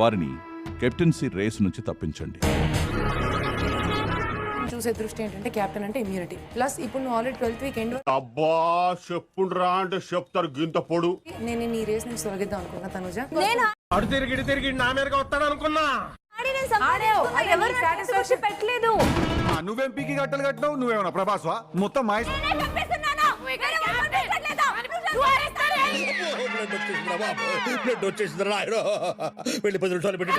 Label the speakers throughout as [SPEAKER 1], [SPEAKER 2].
[SPEAKER 1] వారిని captaincy race నుంచి తప్పించండి.
[SPEAKER 2] చూసే దృష్టి ఏంటంటే కెప్టెన్ అంటే ఇమ్యూనిటీ ప్లస్ ఇప్పుడు నువ్వు ఆల్రెడీ 12th వీక్ ఎండ్
[SPEAKER 3] అబ్బా చెప్పుండ్రా అంటే చెప్తారు గింత పొడు.
[SPEAKER 2] నేను నీ రేస్ నుంచి తొలగిద్దాం అనుకున్నా తనుజ.
[SPEAKER 3] అడు తిరిగి నా మీదకి వస్తాడు అనుకున్నా.
[SPEAKER 2] పెట్టలేదు.
[SPEAKER 4] నువ్వేం పీకి గట్టలు కట్టినావు? నువ్వేమన్నా ప్రభాస్వా? మొత్తం మా
[SPEAKER 3] బ్లడ్ వచ్చేసింది రాయడు. వెళ్ళి 10 నిమిషాలు పెట్టి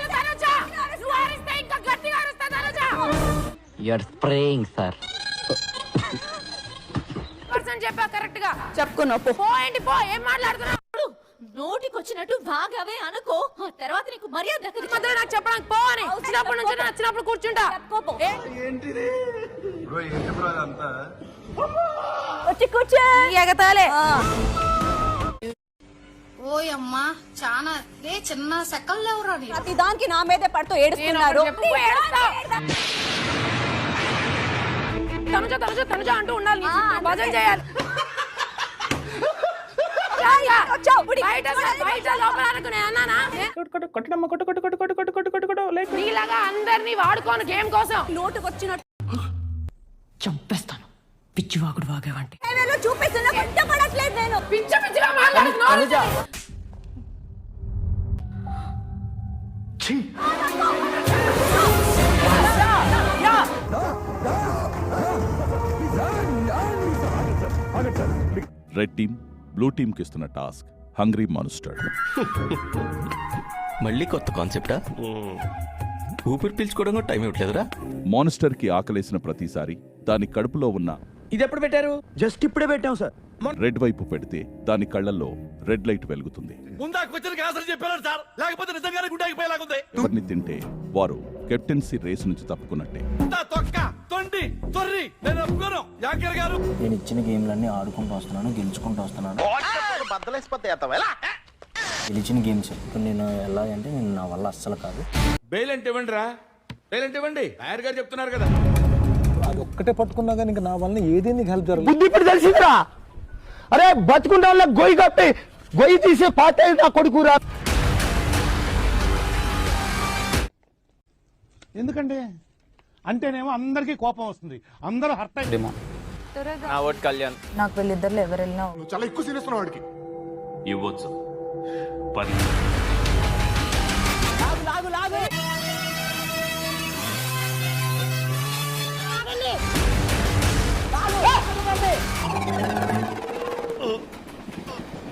[SPEAKER 2] చెప్పా కరెక్ట్ గా
[SPEAKER 5] చెప్పుకున్నావు.
[SPEAKER 2] ఏం మాట్లాడుతున్నావు?
[SPEAKER 5] నోటికొచ్చినట్టు బాగావే అనుకో, తర్వాత నీకు మర్యాద దక్కదు.
[SPEAKER 2] మధ్యలో నాకు చెప్పడానికి పోని వచ్చినప్పటి నుంచి నచ్చినప్పుడు కూర్చుంటా.
[SPEAKER 5] వచ్చి కూర్చో.
[SPEAKER 2] ఎగతాలే
[SPEAKER 6] ఓయమ్మా చాలా చిన్న సెకల్లో ఎవరు
[SPEAKER 5] ప్రతి దానికి నా మీదే పడుతూ ఏడుస్తున్నారు.
[SPEAKER 2] తనుజ తనుజ తనుజ అంటూ ఉండాలి. భజన చేయాలి. నీలాగా అందరినీ వాడుకోను గేమ్ కోసం.
[SPEAKER 5] నోటుకొచ్చినట్టు
[SPEAKER 2] చంపేస్తాను పిచ్చివాగుడు వాగేవంటి.
[SPEAKER 5] చూపిస్తున్నా పడట్లేదు. నేను
[SPEAKER 2] పిచ్చ పిచ్చిగా మాట్లాడుతున్నాను.
[SPEAKER 1] రెడ్ టీమ్ బ్లూ టీమ్ కి ఇస్తున్న టాస్క్ హంగ్రీ మాన్స్టర్.
[SPEAKER 7] మళ్ళీ కొత్త కాన్సెప్టా? ఊపిరి పీల్చుకోవడం కూడా టైం ఇవ్వట్లేదురా.
[SPEAKER 1] మాన్స్టర్ కి ఆకలేసిన ప్రతిసారి దాని కడుపులో ఉన్న
[SPEAKER 8] ఇది ఎప్పుడు పెట్టారు? జస్ట్ ఇప్పుడే పెట్టాం సార్.
[SPEAKER 1] రెడ్ వైపు పెడితే దాని కళ్ళల్లో రెడ్ లైట్ వెలుగుతుంది. ఎవరిని తింటే వారు కెప్టెన్సీ రేస్ నుంచి తప్పుకున్నట్టే.
[SPEAKER 8] నేను ఇచ్చిన గేమ్లన్నీ ఆడుకుంటూ వస్తున్నాను, గెలుచుకుంటూ వస్తున్నాను. గెలిచిన గేమ్స్ ఇప్పుడు నేను ఎలాగంటే నేను నా వల్ల అస్సలు కాదు.
[SPEAKER 3] బెయిల్ అంటే ఇవ్వండి రా, బెయిల్ అంటే ఇవ్వండి. లాయర్ గారు చెప్తున్నారు కదా.
[SPEAKER 8] అది ఒక్కటే పట్టుకున్నా కానీ ఇంకా నా వల్ల ఏది నీకు హెల్ప్ జరగదు.
[SPEAKER 9] బుద్ధి ఇప్పుడు తెలిసిందిరా. అరే బతుకుంటా వాళ్ళ గొయ్యి కప్పి గొయ్యి తీసే పాత నా కొడుకురా.
[SPEAKER 10] ఎందుకంటే అంటేనేమో అందరికీ కోపం వస్తుంది, అందరూ హర్ట్ అయ్యేమో.
[SPEAKER 8] నా ఓట్ కళ్యాణ్.
[SPEAKER 2] నాకు వీళ్ళిద్దరు ఎవరు వెళ్ళినా
[SPEAKER 3] నువ్వు చాలా ఎక్కువ సీరియస్ వాడికి
[SPEAKER 7] ఇవ్వచ్చు.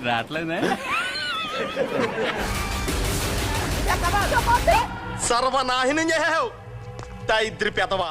[SPEAKER 7] రావట్లేదే
[SPEAKER 3] సర్వనాశనం చేసావు దరిద్రి పెదవా.